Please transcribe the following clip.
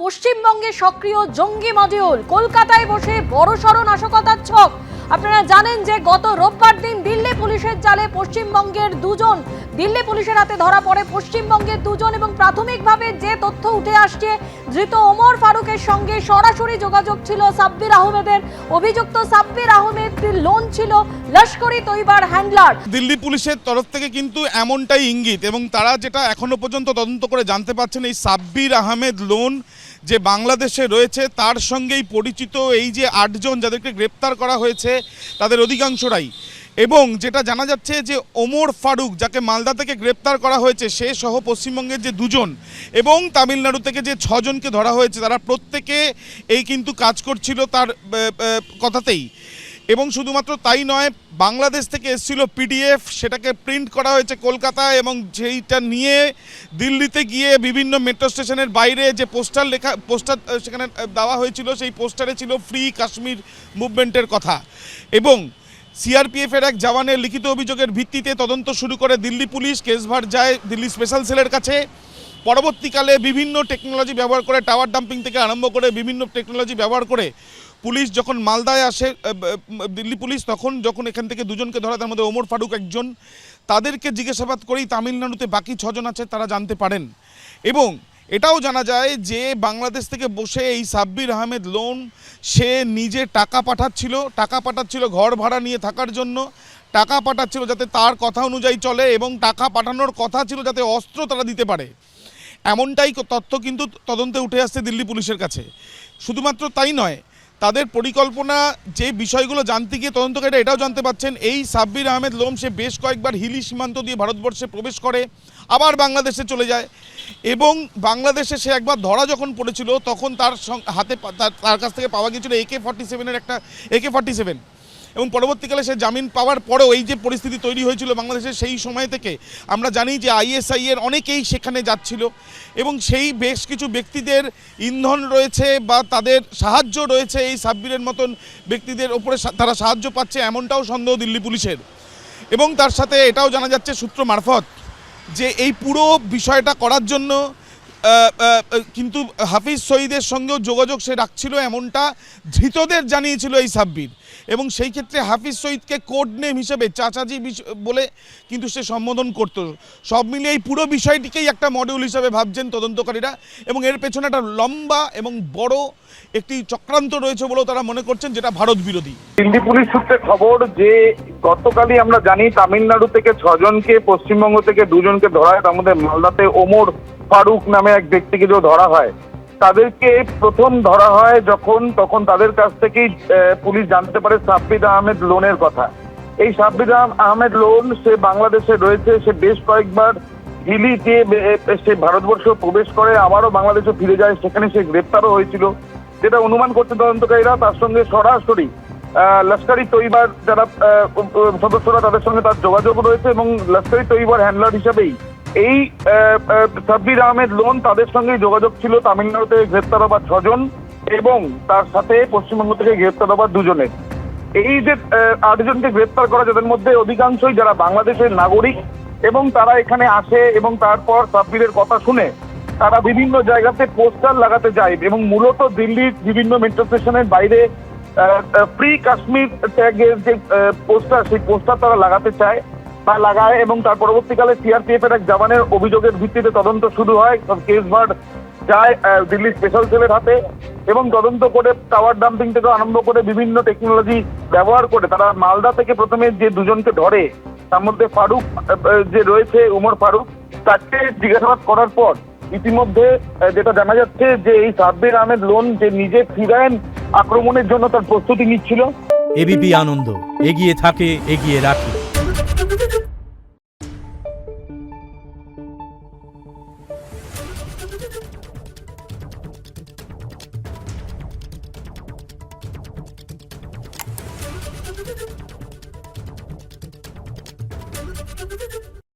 পশ্চিমবঙ্গে সক্রিয় জঙ্গি মডিউল কলকাতায় বসে বড়সড় নাশকতার ছক। আপনারা জানেন যে গত রোববার দিন দিল্লি পুলিশের জালে পশ্চিমবঙ্গের দুজন দিল্লি পুলিশের হাতে ধরা পড়ে পশ্চিমবঙ্গের দুজন এবং প্রাথমিকভাবে যে তথ্য উঠে আসছে ধৃত ওমর ফারুকের সঙ্গে সরাসরি যোগাযোগ ছিল সাব্বির আহমেদের। অভিযুক্ত সাব্বির আহমেদের লোন ছিল লস্করি তৈবার হ্যান্ডলার। দিল্লি পুলিশের তরফ থেকে কিন্তু এমনটাই ইঙ্গিত এবং তারা যেটা এখনো পর্যন্ত তদন্ত করে জানতে পারছেন এই সাব্বির আহমেদ লোন যে বাংলাদেশে রয়েছে তার সঙ্গেই পরিচিত এই যে 8 জন যাদেরকে গ্রেপ্তার করা হয়েছে তাদের অধিকাংশরাই, এবং যেটা জানা যাচ্ছে যে ওমর ফারুক যাকে মালদা থেকে গ্রেপ্তার করা হয়েছে সে সহ পশ্চিমবঙ্গের যে 2 জন এবং তামিলনাড়ু থেকে যে 6 জনকে ধরা হয়েছে তারা প্রত্যেকে এই কিন্তু কাজ করছিল তার কথাতেই। এবং শুধুমাত্র তাই নয়, বাংলাদেশ থেকে এসেছিল পিডিএফ, সেটাকে প্রিন্ট করা হয়েছে কলকাতায় এবং সেইটা নিয়ে দিল্লিতে গিয়ে বিভিন্ন মেট্রো স্টেশনের বাইরে যে পোস্টার সেখানে দেওয়া হয়েছিল সেই পোস্টারে ছিল ফ্রি কাশ্মীর মুভমেন্টের কথা। এবং সিআরপিএফের এক জওয়ানের লিখিত অভিযোগের ভিত্তিতে তদন্ত শুরু করে দিল্লি পুলিশ। কেসভার যায় দিল্লি স্পেশাল সেলের কাছে। পরবর্তীকালে বিভিন্ন টেকনোলজি ব্যবহার করে টাওয়ার ডাম্পিং থেকে আরম্ভ করে বিভিন্ন টেকনোলজি ব্যবহার করে পুলিশ যখন মালদায় আসে দিল্লি পুলিশ, যখন এখান থেকে 2 জনকে ধরা, তার মধ্যে ওমর ফারুক একজন, তাদেরকে জিজ্ঞাসাবাদ করেই তামিলনাড়ুতে বাকি 6 জন আছে তারা জানতে পারেন। এবং এটাও জানা যায় যে বাংলাদেশ থেকে বসে এই সাব্বির আহমেদ লোন সে নিজে টাকা পাঠাচ্ছিল ঘর ভাড়া নিয়ে থাকার জন্য, টাকা পাঠাচ্ছিল যাতে তার কথা অনুযায়ী চলে এবং টাকা পাঠানোর কথা ছিল যাতে অস্ত্র তারা দিতে পারে। এমনটাই তথ্য কিন্তু তদন্তে উঠে আসছে দিল্লি পুলিশের কাছে। শুধুমাত্র তাই নয়, তাদের পরিকল্পনা যে বিষয়গুলো জানতে গিয়ে তদন্তকারীরা এটাও জানতে পারছেন এই সাব্বির আহমেদ লোম সে বেশ কয়েকবার হিলি সীমান্ত দিয়ে ভারতবর্ষে প্রবেশ করে আবার বাংলাদেশে চলে যায় এবং বাংলাদেশে সে একবার ধরা যখন পড়েছিল তখন তার হাতে তার কাছ থেকে পাওয়া গিয়েছিল AK-47 একটা AK-47 এবং পরবর্তীকালে সে জামিন পাওয়ার পরেও এই যে পরিস্থিতি তৈরি হয়েছিল বাংলাদেশে সেই সময় থেকে আমরা জানি যে ISI এর অনেকেই সেখানে যাচ্ছিল এবং সেই বেশ কিছু ব্যক্তিদের ইন্ধন রয়েছে বা তাদের সাহায্য রয়েছে এই সাব্বিরের মতন ব্যক্তিদের ওপরে তারা সাহায্য পাচ্ছে এমনটাও সন্দেহ দিল্লি পুলিশের। এবং তার সাথে এটাও জানা যাচ্ছে সূত্র মারফত যে এই পুরো বিষয়টা করার জন্য কিন্তু হাফিজ সঈদের সঙ্গেও যোগাযোগ সে রাখছিল এমনটা ধৃতদের জানিয়েছিল এই সাব্বির। এবং সেই ক্ষেত্রে হাফিজ সঈদকে কোড নেম হিসেবে চাচাজি বলে কিন্তু সে সম্বোধন করত। সব মিলিয়ে এই পুরো বিষয়টিকেই একটা মডিউল হিসেবে ভাবছেন তদন্তকারীরা এবং এর পেছনে একটা লম্বা এবং বড় একটি চক্রান্ত রয়েছে বলেও তারা মনে করছেন, যেটা ভারত বিরোধী। দিল্লি পুলিশ সূত্রে খবর যে গতকালই আমরা জানি তামিলনাড়ু থেকে 6 জনকে, পশ্চিমবঙ্গ থেকে 2 জনকে ধরা হয়, তার মধ্যে মালদাতে ওমর ফারুক নামে এক ব্যক্তিকে যে ধরা হয়, তাদেরকে প্রথম ধরা হয় তখন তাদের কাছ থেকেই পুলিশ জানতে পারে সাব্বির আহমেদ লোনের কথা। এই সাব্বির আহমেদ লোন সে বাংলাদেশে রয়েছে, সে বেশ কয়েকবার দিল্লিতে সে ভারতবর্ষ প্রবেশ করে আবারও বাংলাদেশে ফিরে যায়, সেখানে সে গ্রেপ্তারও হয়েছিল। যেটা অনুমান করছে তদন্তকারীরা তার সঙ্গে সরাসরি লস্করি তৈবার যারা সদস্যরা তাদের সঙ্গে তার যোগাযোগ রয়েছে এবং লস্করি তৈবার হ্যান্ডলার হিসাবেই এই সাব্বির আহমেদ লোন তাদের সঙ্গে যোগাযোগ ছিল তামিলনাড়ু থেকে গ্রেপ্তার হবার 6 জন এবং তার সাথে পশ্চিমবঙ্গ থেকে গ্রেপ্তার হবার 2 জনের। এই যে 8 জনকে গ্রেপ্তার করা, যাদের মধ্যে অধিকাংশই যারা বাংলাদেশের নাগরিক এবং তারা এখানে আসে এবং তারপর সাব্বিরের কথা শুনে তারা বিভিন্ন জায়গাতে পোস্টার লাগাতে যায় এবং মূলত দিল্লির বিভিন্ন মেট্রো স্টেশনের বাইরে ফ্রি কাশ্মীর ট্যাগের যে পোস্টার, সেই পোস্টার তারা লাগাতে চায় বা লাগায় এবং তার পরবর্তীকালে সিআরপিএফ এর এক জওয়ানের অভিযোগের ভিত্তিতে তদন্ত শুরু হয়। কেসভার যায় দিল্লি স্পেশাল সেলের হাতে এবং তদন্ত করে টাওয়ার ডাম্পিং থেকে আরম্ভ করে বিভিন্ন টেকনোলজি ব্যবহার করে তারা মালদা থেকে প্রথমে যে 2 জনকে ধরে, তার মধ্যে ফারুক যে রয়েছে ওমর ফারুক, তাকে জিজ্ঞাসাবাদ করার পর ইতিমধ্যে যেটা জানা যাচ্ছে যে এই সাব্বির আহমেদ লোন যে নিজে ফিরায়েন আক্রমণের জন্য তার প্রস্তুতি নিচ্ছিল। এবিপি আনন্দ এগিয়ে থাকে, এগিয়ে রাখে।